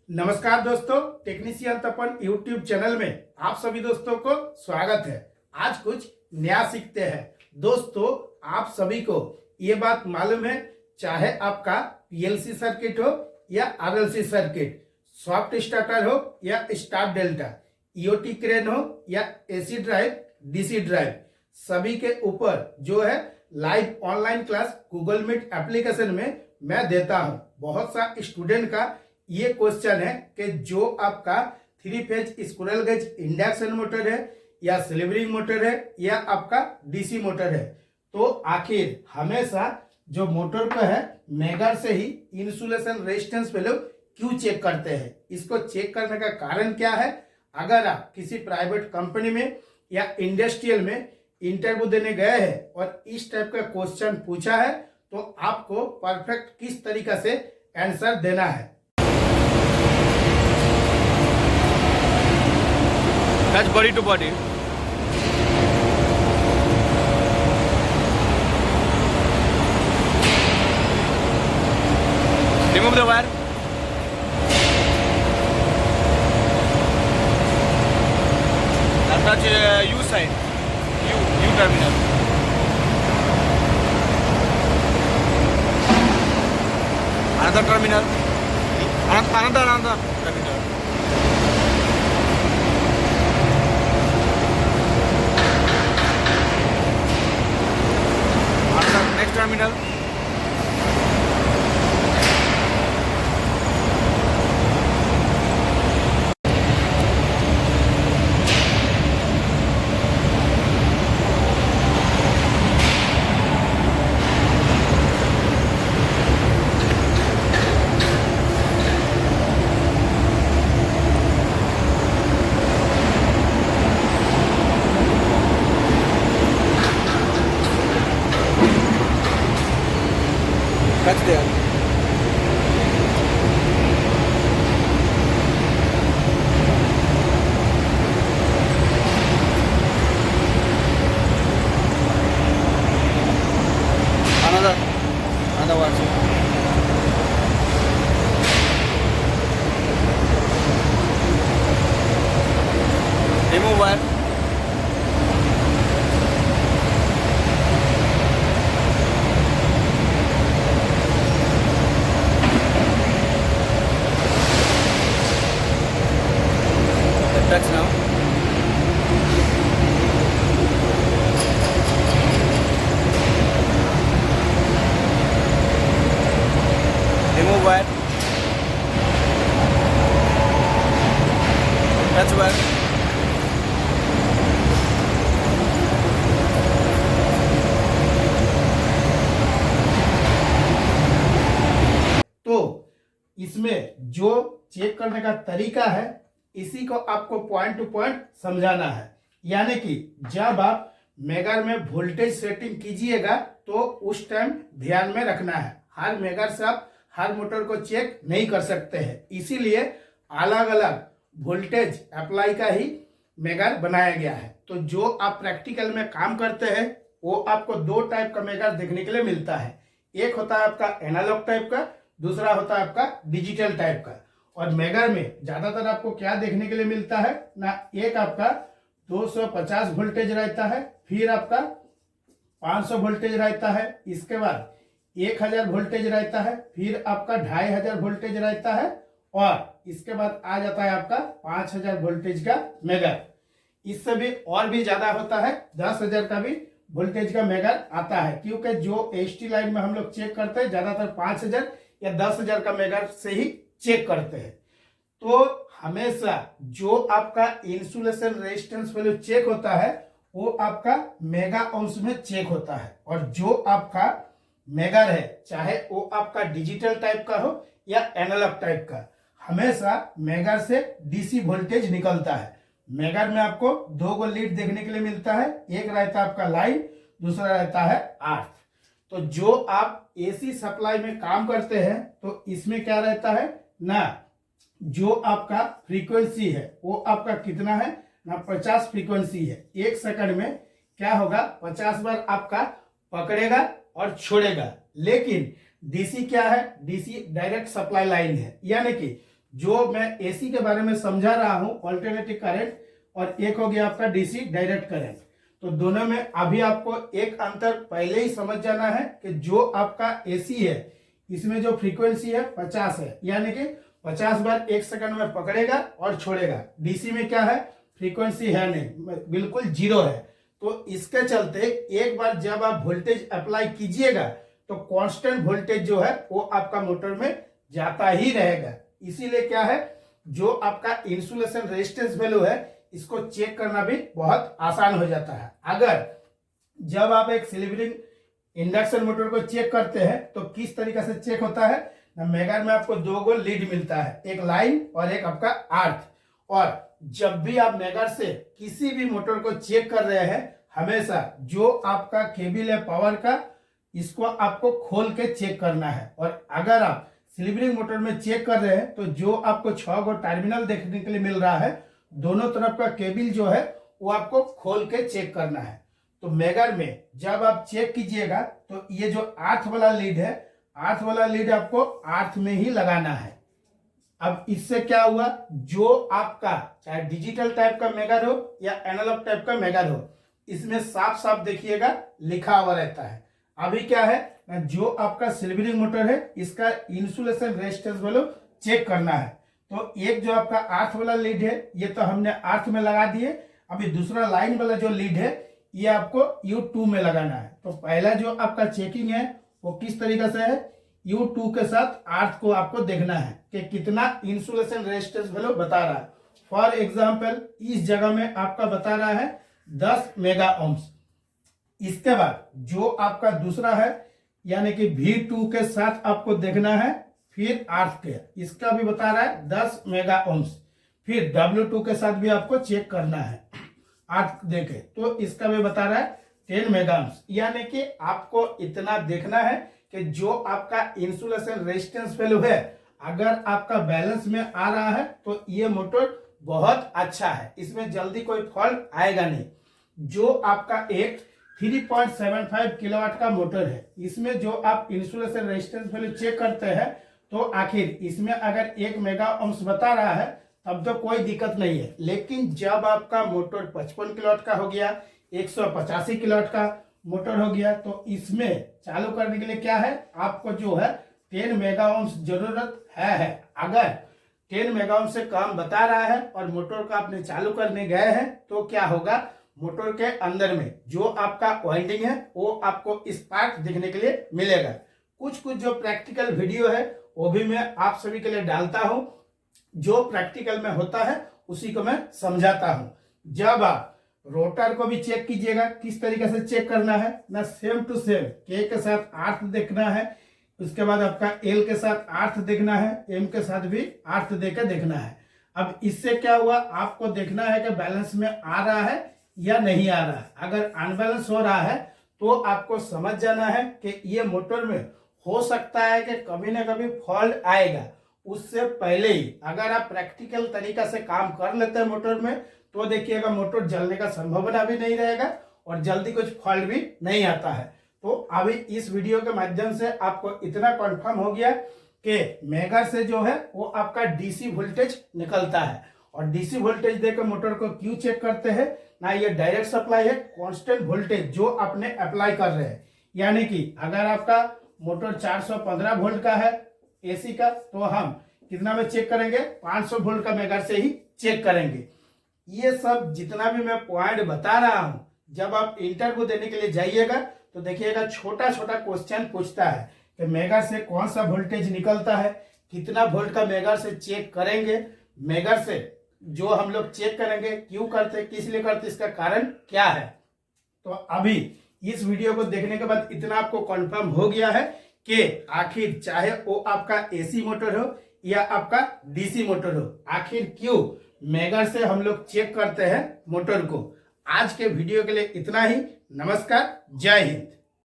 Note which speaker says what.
Speaker 1: नमस्कार दोस्तों, टेक्नीशियन तपन YouTube channel में आप सभी दोस्तों को स्वागत है। आज कुछ नया सीखते हैं। दोस्तों, आप सभी को ये बात मालूम है, चाहे आपका पीएलसी सर्किट हो या आरएलसी सर्किट, सॉफ्ट स्टार्टर हो या स्टार डेल्टा, ईओटी क्रेन हो या एसी ड्राइव, डीसी ड्राइव, सभी के ऊपर जो है live online class Google Meet application में मैं देता हूं। बहुत सा स्टूडेंट का ये क्वेश्चन है कि जो आपका 3 phase squirrel gauge induction motor है या सिल्वरिंग मोटर है या आपका डीसी मोटर है, तो आखिर हमेशा जो मोटर का है मेगर से ही इंसुलेशन रेजिस्टेंस वैल्यू क्यों चेक करते हैं? इसको चेक करने का कारण क्या है? अगर आप किसी प्राइवेट कंपनी में या इंडस्ट्रियल में इंटरव्यू देने गए हैं और इस टाइप का क्वेश्चन पूछा है, तो आपको परफेक्ट किस तरीका से आंसर देना है।
Speaker 2: Touch body to body. Remove the wire. Now touch U side. U terminal. Another terminal. Another terminal. Next terminal. Touch there. Another one. Remove wire. Touch now. Remove wire. Touch wire.
Speaker 1: तो इसमें जो check करने का तरीका है, इसी को आपको पॉइंट टू पॉइंट समझाना है। यानी कि जब आप मेगर में वोल्टेज सेटिंग कीजिएगा तो उस टाइम ध्यान में रखना है, हर मेगर से आप हर मोटर को चेक नहीं कर सकते हैं। इसीलिए अलग अलग वोल्टेज अप्लाई का ही मेगर बनाया गया है। तो जो आप प्रैक्टिकल में काम करते हैं वो आपको दो टाइप का मेगर देखने के लिए मिलता है। एक होता है आपका एनालॉग टाइप का, दूसरा होता है आपका डिजिटल टाइप का। और मेगर में ज्यादातर आपको क्या देखने के लिए मिलता है ना, एक आपका 250 वोल्टेज रहता है, फिर आपका 500 वोल्टेज रहता है, इसके बाद 1000 वोल्टेज रहता है, फिर आपका 2500 वोल्टेज रहता है, और इसके बाद आ जाता है आपका 5000 वोल्टेज का मेगर। इससे भी और भी ज्यादा होता है, 10,000 का भी वोल्टेज का मेगर आता है, क्योंकि जो एसटी लाइन में हम लोग चेक करते हैं ज्यादातर 5000 या 10,000 का मेगर से ही चेक करते हैं। तो हमेशा जो आपका इंसुलेशन रेजिस्टेंस वैल्यू चेक होता है वो आपका मेगा ओम्स में चेक होता है। और जो आपका मेगर है, चाहे वो आपका डिजिटल टाइप का हो या एनालॉग टाइप का, हमेशा मेगर से डीसी वोल्टेज निकलता है। मेगर में आपको दो गो लीड देखने के लिए मिलता है, एक रहता है आपका लाइन, दूसरा रहता है अर्थ। तो जो आप एसी सप्लाई में काम करते हैं तो इसमें क्या रहता है ना, जो आपका फ्रीक्वेंसी है वो आपका कितना है ना, 50 फ्रीक्वेंसी है। एक सेकंड में क्या होगा, 50 बार आपका पकड़ेगा और छोड़ेगा। लेकिन डीसी क्या है, डीसी डायरेक्ट सप्लाई लाइन है, यानी कि जो मैं एसी के बारे में समझा रहा हूं ऑल्टरनेटिव करंट, और एक हो गया आपका डीसी डायरेक्ट करंट। तो दोनों में अभी आपको एक अंतर पहले ही समझ जाना है कि जो आपका एसी है इसमें जो फ्रीक्वेंसी है 50 है, यानी कि 50 बार 1 सेकंड में पकड़ेगा और छोड़ेगा। डीसी में क्या है, फ्रीक्वेंसी है नहीं, बिल्कुल जीरो है। तो इसके चलते एक बार जब आप वोल्टेज अप्लाई कीजिएगा तो कांस्टेंट वोल्टेज जो है वो आपका मोटर में जाता ही रहेगा। इसीलिए क्या है, जो आपका इंसुलेशन रेजिस्टेंस वैल्यू है इसको चेक करना भी बहुत आसान हो जाता है। अगर जब आप एक सिल्वरिंग इंडक्शन मोटर को चेक करते हैं तो किस तरीके से चेक होता है, मेगर में आपको 2 गो लीड मिलता है, एक लाइन और एक आपका अर्थ। और जब भी आप मेगर से किसी भी मोटर को चेक कर रहे हैं, हमेशा जो आपका केबल है पावर का, इसको आपको खोल के चेक करना है। और अगर आप सिल्वरिंग मोटर में चेक कर रहे हैं तो जो आपको 6 गो टर्मिनल देखने के लिए मिल रहा है, दोनों तरफ का केबल जो है वो आपको खोल के चेक करना है। तो मेगर में जब आप चेक कीजिएगा तो ये जो अर्थ वाला लीड है, अर्थ वाला लीड आपको अर्थ में ही लगाना है। अब इससे क्या हुआ, जो आपका चाहे डिजिटल टाइप का मेगर हो या एनालॉग टाइप का मेगर हो, इसमें साफ साफ देखिएगा लिखा हुआ रहता है। अभी क्या है, जो आपका सिल्वरिंग मोटर है इसका इंसुलेशन रेजिस्टेंस वैल्यू चेक करना है। तो एक जो आपका अर्थ वाला लीड है ये तो हमने अर्थ में लगा दिए। अभी दूसरा लाइन वाला जो लीड है ये आपको U2 में लगाना है। तो पहला जो आपका चेकिंग है वो किस तरीके से है, U2 के साथ अर्थ को आपको देखना है कि कितना इंसुलेशन रेजिस्टेंस वैल्यू बता रहा है। फॉर एग्जांपल इस जगह में आपका बता रहा है 10 मेगा ओम्स। इसके बाद जो आपका दूसरा है यानी कि V2 के साथ आपको देखना है, फिर अर्थ के, इसका भी बता रहा है 10 मेगा ओम्स। फिर W2 के साथ भी आपको चेक करना है अर्थ देके, तो इसका भी बता रहा है 10 मेगा ओम्स। यानी कि आपको इतना देखना है कि जो आपका इंसुलेशन रेजिस्टेंस वैल्यू है, अगर आपका बैलेंस में आ रहा है तो ये मोटर बहुत अच्छा है, इसमें जल्दी कोई फॉल्ट आएगा नहीं। जो आपका एक 3.75 किलोवाट का मोटर है, इसमें जो आप इंसुलेशन रेजिस्टेंस वैल्यू चेक करते हैं तो आखिर इसमें अगर 1 मेगा ओम्स बता रहा है तब तो कोई दिक्कत नहीं है। लेकिन जब आपका मोटर 55 किलोवाट का हो गया, 185 किलोवाट का मोटर हो गया, तो इसमें चालू करने के लिए क्या है, आपको जो है 10 मेगा ओम्स जरूरत है। अगर 10 मेगा ओम्स से कम बता रहा है और मोटर का आपने चालू करने गए हैं तो क्या होगा, मोटर के अंदर में जो आपका वाइंडिंग है वो आपको स्पार्क दिखने के लिए मिलेगा। कुछ जो प्रैक्टिकल वीडियो है वो भी मैं आप सभी के लिए डालता हूं, जो प्रैक्टिकल में होता है उसी को मैं समझाता हूं। जब आप रोटर को भी चेक कीजिएगा, किस तरीके से चेक करना है ना, सेम टू सेम के साथ अर्थ देखना है, उसके बाद आपका एल के साथ अर्थ देखना है, एम के साथ भी अर्थ देकर देखना है। अब इससे क्या हुआ, आपको देखना है कि बैलेंस में आ रहा है या नहीं आ रहा है। अगर अनबैलेंस हो रहा है तो आपको समझ जाना है कि ये मोटर में हो सकता है कि कभी ना कभी फॉल्ट आएगा। उससे पहले ही अगर आप प्रैक्टिकल तरीका से काम कर लेते हैं मोटर में, तो देखिएगा मोटर जलने का संभावना भी नहीं रहेगा और जल्दी कुछ फॉल्ट भी नहीं आता है। तो अभी इस वीडियो के माध्यम से आपको इतना कंफर्म हो गया कि मेगर से जो है वो आपका डीसी वोल्टेज निकलता है। और डीसी वोल्टेज देकर मोटर को क्यों चेक करते हैं ना, ये डायरेक्ट सप्लाई है, कांस्टेंट वोल्टेज जो आपने अप्लाई कर रहे हैं। यानी कि अगर आपका मोटर 415 वोल्ट का है एसी का, तो हम कितना में चेक करेंगे, 500 वोल्ट का मेगर से ही चेक करेंगे। ये सब जितना भी मैं पॉइंट बता रहा हूं, जब आप इंटरव्यू देने के लिए जाइएगा तो देखिएगा छोटा छोटा क्वेश्चन पूछता है कि मेगर से कौन सा वोल्टेज निकलता है, कितना वोल्ट का मेगर से चेक करेंगे, मेगर से जो हम लोग चेक करेंगे क्यों करते, किस लिए करते, इसका कारण क्या है। तो अभी इस वीडियो को देखने के बाद इतना आपको कंफर्म हो गया है कि आखिर चाहे वो आपका एसी मोटर हो या आपका डीसी मोटर हो, आखिर क्यों मेगर से हम लोग चेक करते हैं मोटर को। आज के वीडियो के लिए इतना ही। नमस्कार, जय हिंद।